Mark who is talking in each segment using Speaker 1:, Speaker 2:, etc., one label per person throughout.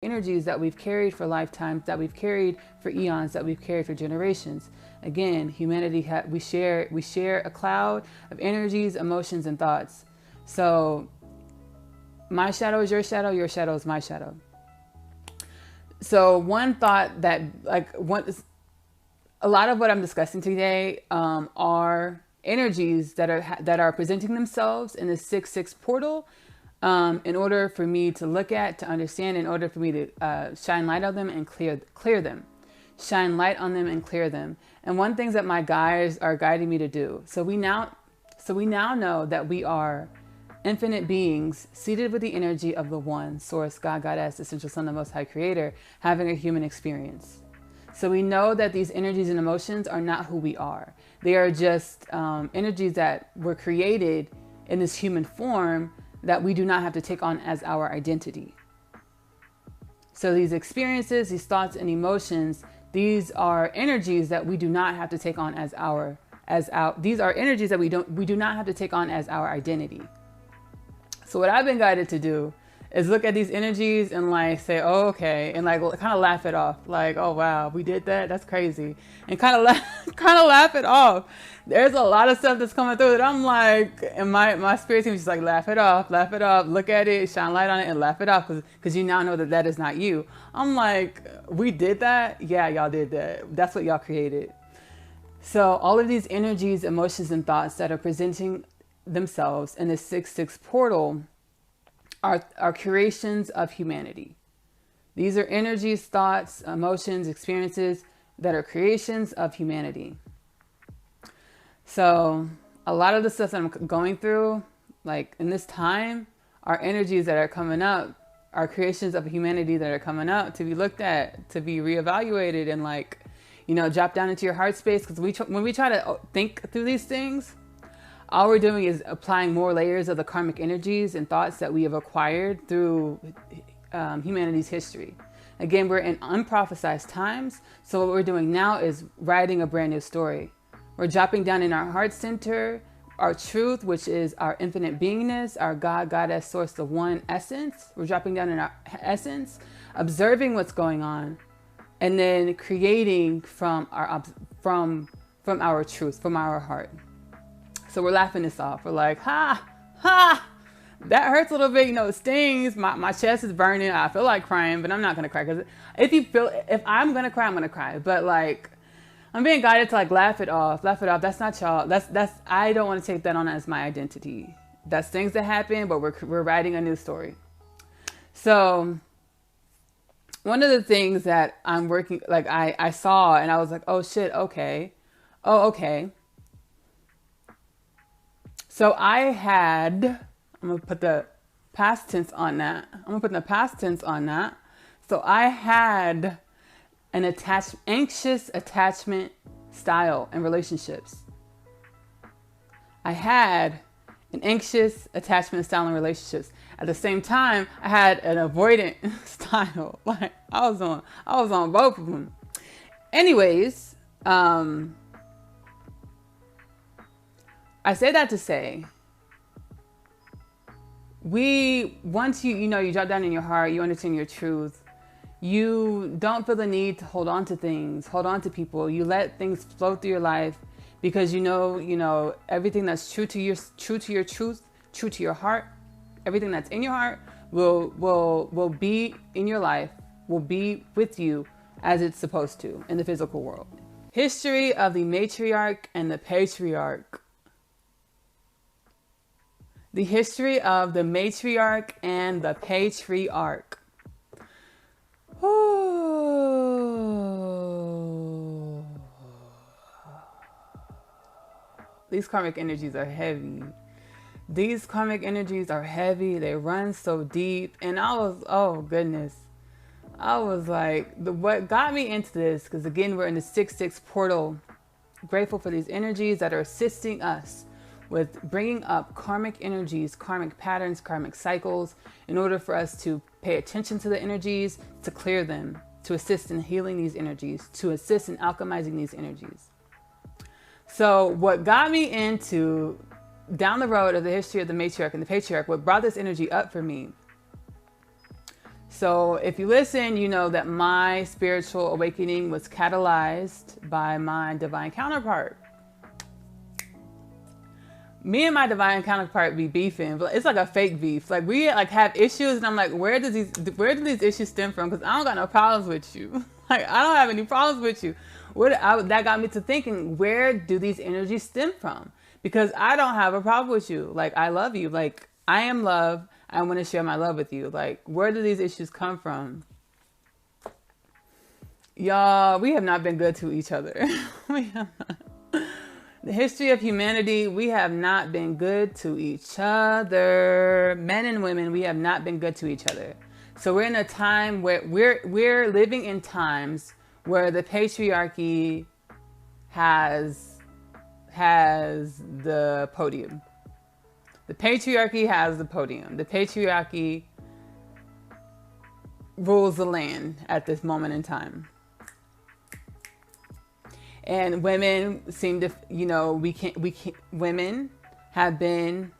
Speaker 1: energies that we've carried for lifetimes, that we've carried for eons, that we've carried for generations. Again, humanity, we share a cloud of energies, emotions, and thoughts. So my shadow is your shadow is my shadow. So one thought that, a lot of what I'm discussing today are energies that are presenting themselves in the 6-6 portal, in order for me to look at, to understand, in order for me to shine light on them and clear them. Shine light on them and clear them. And one thing that my guides are guiding me to do. So we now know that we are infinite beings seated with the energy of the One, Source, God, Goddess, Essential Son, the Most High Creator, having a human experience. So we know that these energies and emotions are not who we are. They are just energies that were created in this human form that we do not have to take on as our identity. So these experiences, these thoughts and emotions, these are energies that we do not have to take on as our these are energies that we do not have to take on as our identity. So what I've been guided to do is look at these energies and say, oh, okay, and kind of laugh it off. Oh, wow, we did that. That's crazy. And kind of laugh it off. There's a lot of stuff that's coming through that I'm and my spirit team is just laugh it off, look at it, shine light on it, and laugh it off, because you now know that is not you. I'm we did that? Yeah, y'all did that. That's what y'all created. So all of these energies, emotions, and thoughts that are presenting themselves in the 6-6 portal are creations of humanity. These are energies, thoughts, emotions, experiences that are creations of humanity. So a lot of the stuff that I'm going through, in this time, are energies that are coming up, are creations of humanity that are coming up to be looked at, to be reevaluated, and drop down into your heart space. Because when we try to think through these things, all we're doing is applying more layers of the karmic energies and thoughts that we have acquired through humanity's history. Again, we're in unprophesized times. So what we're doing now is writing a brand new story. We're dropping down in our heart center, our truth, which is our infinite beingness, our God, Goddess, Source, the One essence. We're dropping down in our essence, observing what's going on, and then creating from our truth, from our heart. So we're laughing this off. We're ha, that hurts a little bit. It stings. My chest is burning. I feel like crying, but I'm not going to cry. Because if I'm going to cry, I'm going to cry. But I'm being guided to laugh it off. That's not y'all. I don't want to take that on as my identity. That's things that happen, but we're writing a new story. So one of the things that I'm working, I saw and I was oh shit, okay. Oh, okay. So I'm going to put the past tense on that. So I had an anxious attachment style in relationships. At the same time, I had an avoidant style. I was on both of them. Anyways, I say that to say, once you drop down in your heart, you understand your truth, you don't feel the need to hold on to things, hold on to people. You let things flow through your life because everything that's true to your truth, true to your heart, everything that's in your heart will be in your life, will be with you as it's supposed to in the physical world. History of the matriarch and the patriarch. The history of the matriarch and the patriarch. Ooh. These karmic energies are heavy. They run so deep. And I was, oh goodness. I was what got me into this, because again, we're in the 6-6 portal. Grateful for these energies that are assisting us with bringing up karmic energies, karmic patterns, karmic cycles, in order for us to pay attention to the energies, to clear them, to assist in healing these energies, to assist in alchemizing these energies. So what got me into down the road of the history of the matriarch and the patriarch, what brought this energy up for me So if you listen, you know that my spiritual awakening was catalyzed by my divine counterpart. Me and my divine counterpart be beefing, but it's like a fake beef. Like we like have issues, and I'm like, where do these issues stem from? Because I don't got no problems with you. Like I don't have any problems with you. That got me to thinking, where do these energies stem from? Because I don't have a problem with you. Like I love you. Like I am love. I want to share my love with you. Like where do these issues come from? Y'all, we have not been good to each other. We have not. The history of humanity, we have not been good to each other. Men and women, we have not been good to each other. So we're in a time where we're living in times where the patriarchy has the podium. The patriarchy has the podium. The patriarchy rules the land at this moment in time. And women seem to, you know, women have been,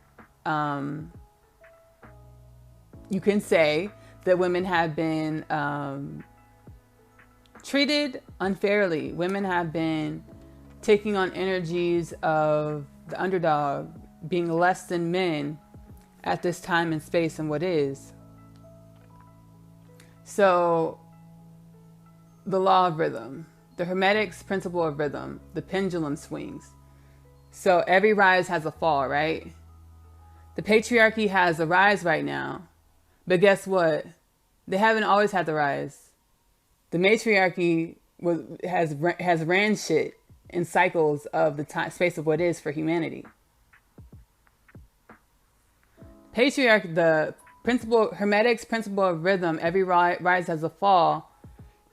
Speaker 1: you can say that women have been treated unfairly. Women have been taking on energies of the underdog, being less than men at this time and space and what is. So, the law of rhythm. The Hermetic's principle of rhythm, the pendulum swings. So every rise has a fall, right? The patriarchy has a rise right now. But guess what? They haven't always had the rise. The matriarchy has ran shit in cycles of the time, space of what is for humanity. Patriarchy, the principle, Hermetic's principle of rhythm, every rise has a fall.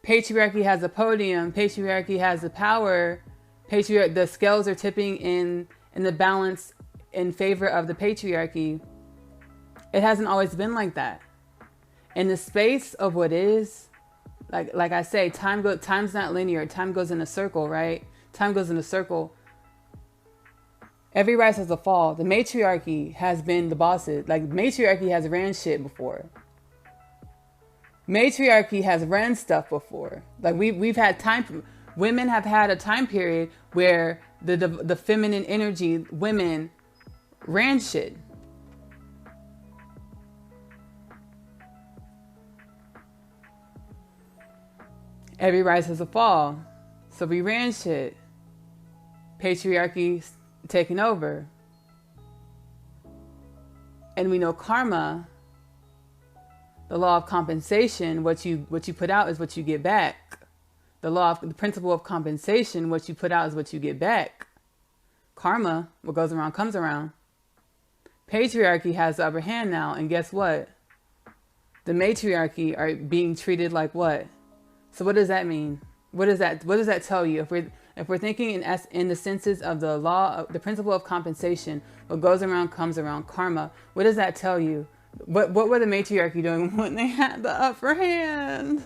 Speaker 1: Patriarchy has a podium. Patriarchy has the power. The scales are tipping in the balance in favor of the patriarchy. It hasn't always been like that. In the space of what is, like I say, time's not linear. Time goes in a circle, right? Time goes in a circle. Every rise has a fall. The matriarchy has been the bosses. Like matriarchy has ran shit before. Matriarchy has ran stuff before. Like we've had time. Women have had a time period where the feminine energy, women, ran shit. Every rise has a fall. So we ran shit. Patriarchy taking over. And we know karma. The law of compensation, what you put out is what you get back. The principle of compensation, what you put out is what you get back. Karma, what goes around comes around. Patriarchy has the upper hand now, and guess what? The matriarchy are being treated like what? So what does that mean? What does that tell you? If we're thinking in the senses of the law, the principle of compensation, what goes around comes around, karma. What does that tell you? What were the matriarchy doing when they had the upper hand?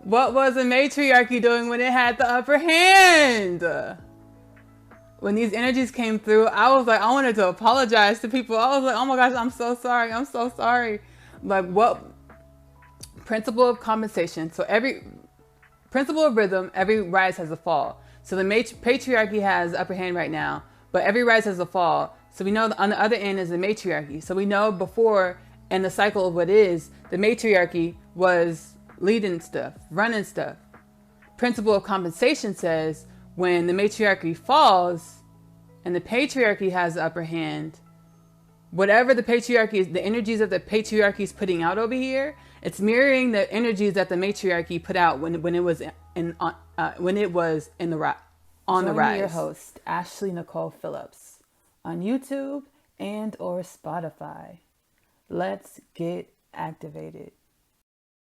Speaker 1: What was the matriarchy doing when it had the upper hand? When these energies came through, I was like, I wanted to apologize to people. I was like, oh my gosh, I'm so sorry. I'm so sorry. Like what? Principle of compensation. So every principle of rhythm, every rise has a fall. So the patriarchy has upper hand right now, but every rise has a fall. So we know on the other end is the matriarchy. So we know before in the cycle of what is, the matriarchy was leading stuff, running stuff. Principle of compensation says when the matriarchy falls and the patriarchy has the upper hand, whatever the patriarchy is, the energies that the patriarchy is putting out over here, it's mirroring the energies that the matriarchy put out when it was on the rise. Join your host Ashley Nicole Phillips on YouTube and or Spotify. Let's get activated.